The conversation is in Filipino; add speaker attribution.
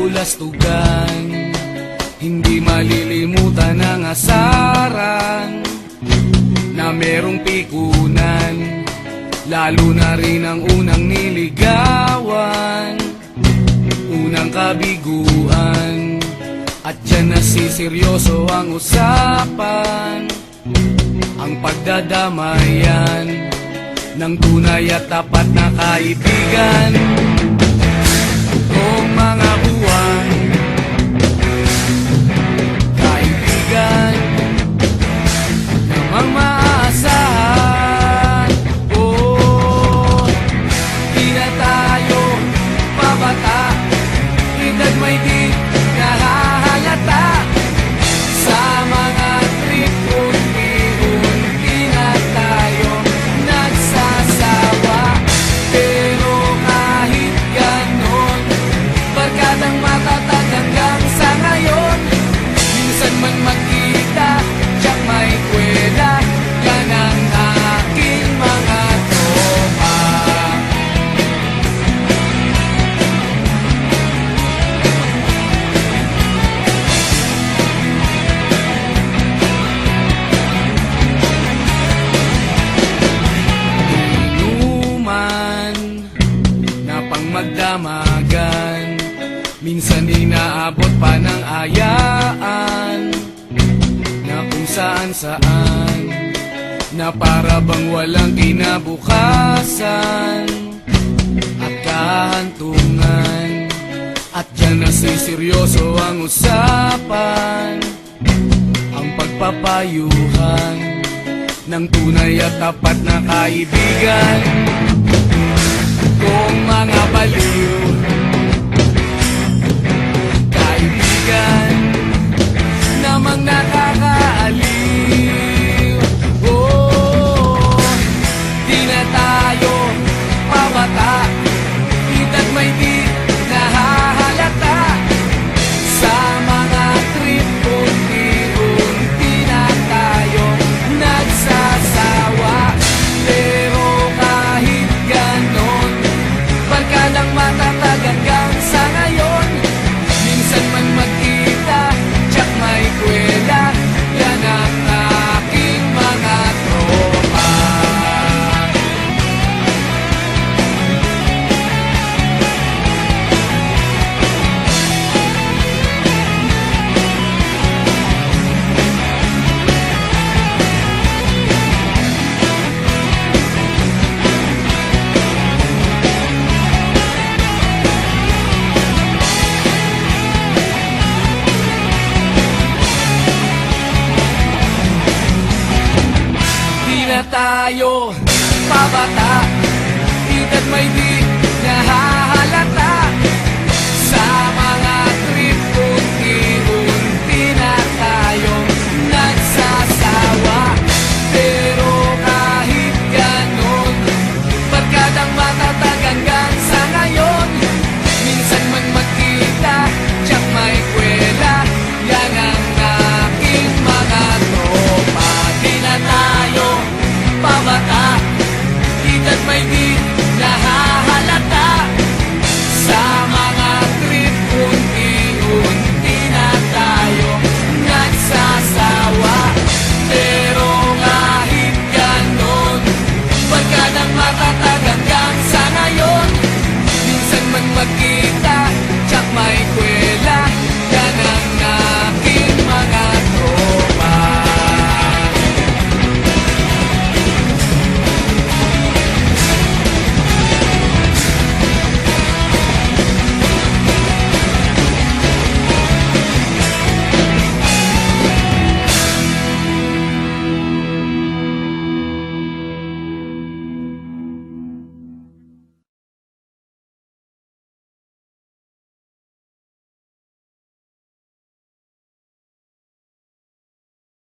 Speaker 1: kabulastugan, hindi malilimutan ang asaran na merong pikunan, lalo na rin ang unang niligawan, unang kabiguan. At dyan nasiseryoso ang usapan, ang pagdadamayan ng tunay at tapat na kaibigan. Kung mga buwan, kaibigan namang maaasahan. Oh, di na tayo pabata, edad may di nahahalata. Sa mga trip unti-unti na tayo nagsasawa. Pero kahit ganon, barkadang matatag hanggang sa ngayon. Minsan man magkita, tiyak may kwela, yan ang aking mga tropa. Inuman na pang magdamagan, minsan inaabot pa ng ayaan, na kung saan-saan, na para bang walang kinabukasan at kahantungan. At dyan nasiseryoso ang usapan, ang pagpapayuhan ng tunay at tapat na kaibigan. Kung mga baliw, kaibigan namang nakakaaliw. Oh, di na tayo pabata, edad may di nahahalata. Sa mga trip unti-unti na tayo nagsasawa. Pero kahit ganon, barkadang matatag hanggang sa ngayon. Minsan man magkita, tiyak may kwela, yan ang aking mga tropa. Di na tayo pabata, edad may di